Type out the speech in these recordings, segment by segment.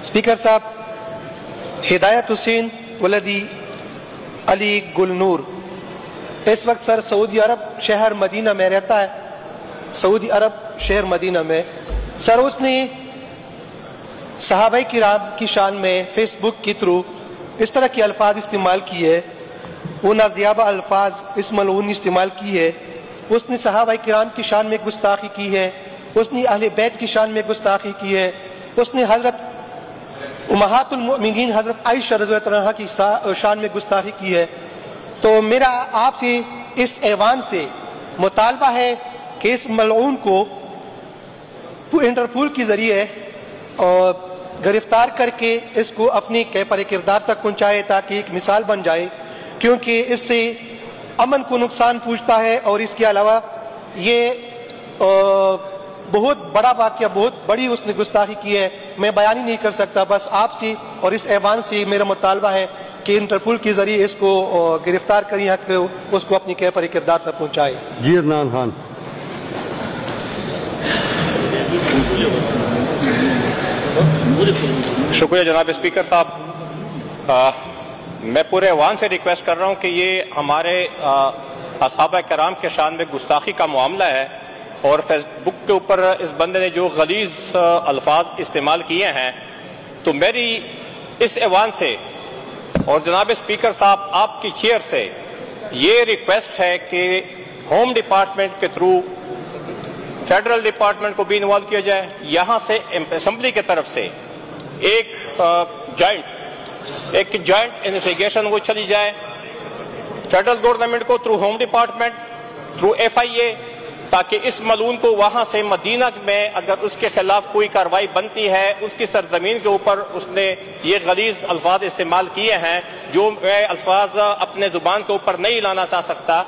Speaker صاحب، ہدایت حسین ولدی علی گل نور اس وقت سر سعودی عرب شہر مدینہ میں رہتا ہے. سعودی عرب شہر مدینہ میں سر اس نے صحابہ کرام کی شان میں فیس بک کے تھرو اس طرح کے الفاظ استعمال کیے، وہ نازیابہ الفاظ اس ملعون استعمال کی ہے. اس نے صحابہ کرام کی شان میں گستاخی کی ہے، اس نے اہل بیت کی شان میں گستاخی کی ہے، اس نے حضرت امہات المؤمنین حضرت عائشہ رضی اللہ عنہا کی شان میں گستاخی کی ہے. تو میرا آپ سے اس ایوان سے مطالبہ ہے کہ اس ملعون کو انٹرپول کے ذریعے گرفتار کر کے اس کو اپنی کیفر کردار تک پہنچائے تاکہ ایک مثال بن جائے، کیونکہ اس سے امن کو نقصان پہنچتا ہے. اور اس کے علاوہ یہ بہت بڑا واقعہ، بہت بڑی اس نے گستاخی کی ہے، میں بیان ہی نہیں کر سکتا. بس آپ سے اور اس ایوان سے میرا مطالبہ ہے کہ انٹرپول کے ذریعے اس کو گرفتار کریں، اس کو اپنی کیفر کردار تک پہنچائے. جی عدنان خان. شکریہ جناب اسپیکر صاحب. میں پورے ایوان سے ریکویسٹ کر رہا ہوں کہ یہ ہمارے اصحابہ کرام کے شان میں گستاخی کا معاملہ ہے، اور فیس بک کے اوپر اس بندے نے جو غلیظ الفاظ استعمال کیے ہیں، تو میری اس ایوان سے اور جناب اسپیکر صاحب آپ کی چیئر سے یہ ریکویسٹ ہے کہ ہوم ڈپارٹمنٹ کے تھرو فیڈرل ڈپارٹمنٹ کو بھی انوالو کیا جائے، یہاں سے اسمبلی کی طرف سے ایک جوائنٹ انویسٹیگیشن وہ چلی جائے فیڈرل گورنمنٹ کو through home department, through FIA، تاکہ اس ملعون کو وہاں سے مدینہ میں اگر اس کے خلاف کوئی کارروائی بنتی ہے، اس کی سرزمین کے اوپر اس نے یہ غلیظ الفاظ استعمال کیے ہیں جو میں الفاظ اپنے زبان کے اوپر نہیں لانا چاہ سکتا،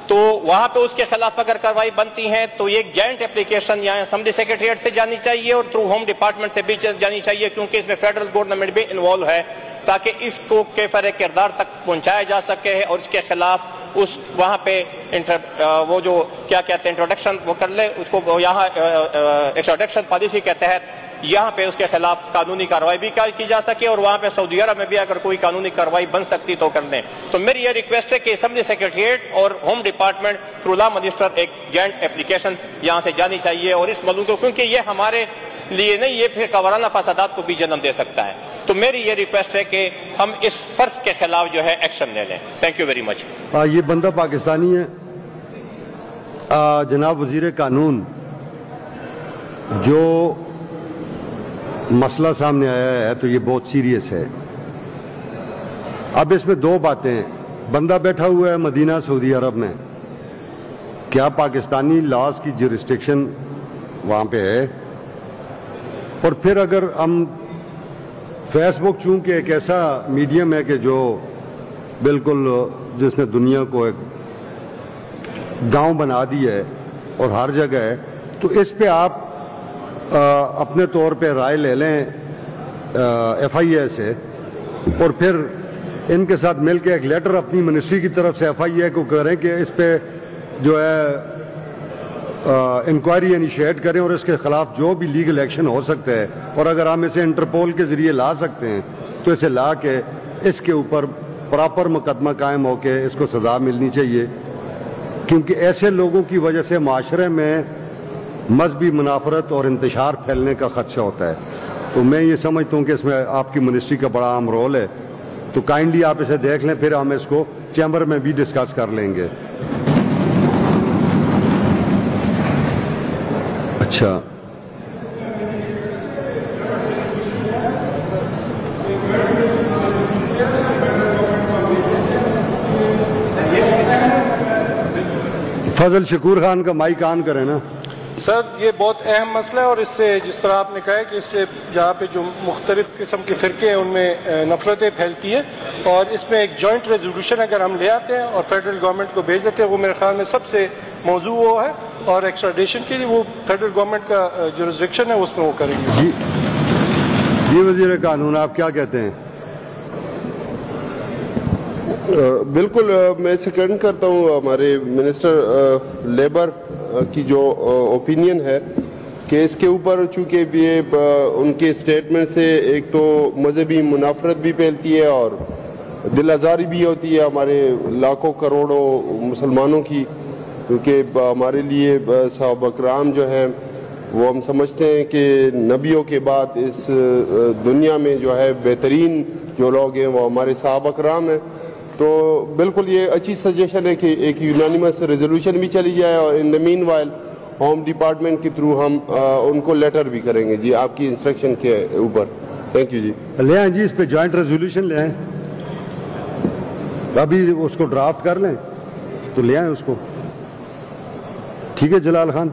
تو وہاں پہ اس کے خلاف اگر کارروائی بنتی ہیں تو یہ ایک جوائنٹ اپلیکیشن یہاں اسمبلی سیکریٹریٹ سے جانی چاہیے اور تھرو ہوم ڈپارٹمنٹ سے بھی جانی چاہیے، کیونکہ اس میں فیڈرل گورنمنٹ بھی انوالو ہے، تاکہ اس کو کیفر کردار تک پہنچایا جا سکے اور اس کے خلاف اس وہاں پہ وہ جو کیا کہتے ہیں انٹروڈکشن وہ کر لے، اس کو یہاں ایکسٹراڈکشن پالیسی کے تحت یہاں پہ اس کے خلاف قانونی کارروائی بھی کی جا سکے، اور وہاں پہ سعودی عرب میں بھی اگر کوئی قانونی کارروائی بن سکتی تو کر لیں. تو میری یہ ریکویسٹ ہے کہ اسمبلی سیکریٹریٹ اور home department through law minister ایک جوائنٹ اپلیکیشن یہاں سے جانی چاہیے، اور اس ملعون کو، کیونکہ یہ ہمارے لیے نہیں، یہ پھر وارانہ فسادات کو بھی جنم دے سکتا ہے. تو میری یہ ریکویسٹ ہے کہ ہم اس فرد کے خلاف جو ہے ایکشن لے لیں. Thank you very much. یہ بندہ پاکستانی ہے. جناب وزیر قانون، جو مسئلہ سامنے آیا ہے تو یہ بہت سیریس ہے. اب اس میں دو باتیں، بندہ بیٹھا ہوا ہے مدینہ سعودی عرب میں، کیا پاکستانی لاز کی جورسڈکشن وہاں پہ ہے؟ اور پھر اگر ہم فیس بک چونکہ ایک ایسا میڈیم ہے کہ جو بالکل جس نے دنیا کو ایک گاؤں بنا دی ہے اور ہر جگہ ہے، تو اس پہ آپ اپنے طور پہ رائے لے لیں FIA سے، اور پھر ان کے ساتھ مل کے ایک لیٹر اپنی منسٹری کی طرف سے FIA کو کریں کہ اس پہ جو ہے انکوائری انیشیٹ کریں اور اس کے خلاف جو بھی لیگل ایکشن ہو سکتا ہے، اور اگر ہم اسے انٹرپول کے ذریعے لا سکتے ہیں تو اسے لا کے اس کے اوپر پراپر مقدمہ قائم ہو کے اس کو سزا ملنی چاہیے، کیونکہ ایسے لوگوں کی وجہ سے معاشرے میں مذہبی منافرت اور انتشار پھیلنے کا خدشہ ہوتا ہے. تو میں یہ سمجھتا ہوں کہ اس میں آپ کی منسٹری کا بڑا اہم رول ہے. تو کائنڈلی آپ اسے دیکھ لیں، پھر ہم اس کو چیمبر میں بھی ڈسکس کر لیں گے. اچھا، فضل شکور خان کا مائک آن کریں نا. سر، یہ بہت اہم مسئلہ ہے، اور اس سے جس طرح آپ نے کہا ہے کہ اس سے جہاں پہ جو مختلف قسم کے فرقے ہیں ان میں نفرتیں پھیلتی ہیں، اور اس میں ایک جوائنٹ ریزولوشن اگر ہم لے آتے ہیں اور فیڈرل گورنمنٹ کو بھیج دیتے ہیں، وہ میرے خیال میں سب سے موضوع وہ ہے، اور ایکسٹراڈیشن کے لیے وہ فیڈرل گورنمنٹ کا جورسڈکشن ہے، اس میں وہ کریں گے. جی وزیر قانون، آپ کیا کہتے ہیں؟ بالکل، میں سیکنڈ کرتا ہوں ہمارے منسٹر لیبر کی جو اوپینین ہے. کہ اس کے اوپر چونکہ یہ ان کے اسٹیٹمنٹ سے ایک تو مذہبی منافرت بھی پھیلتی ہے اور دل آزاری بھی ہوتی ہے ہمارے لاکھوں کروڑوں مسلمانوں کی، کیونکہ ہمارے لیے صحابہ کرام جو ہیں وہ ہم سمجھتے ہیں کہ نبیوں کے بعد اس دنیا میں جو ہے بہترین جو لوگ ہیں وہ ہمارے صحابہ کرام ہیں. تو بالکل یہ اچھی سجیشن ہے کہ ایک یونانیمس ریزولوشن بھی چلی جائے، اور ان دا مین وائل ہوم ڈپارٹمنٹ کے تھرو ہم ان کو لیٹر بھی کریں گے جی آپ کی انسٹرکشن کے اوپر. تھینک یو جی. لے آئیں جی اس پہ جوائنٹ ریزولوشن لے آئیں، ابھی اس کو ڈرافٹ کر لیں تو لے آئیں اس کو. ٹھیک ہے جلال خان.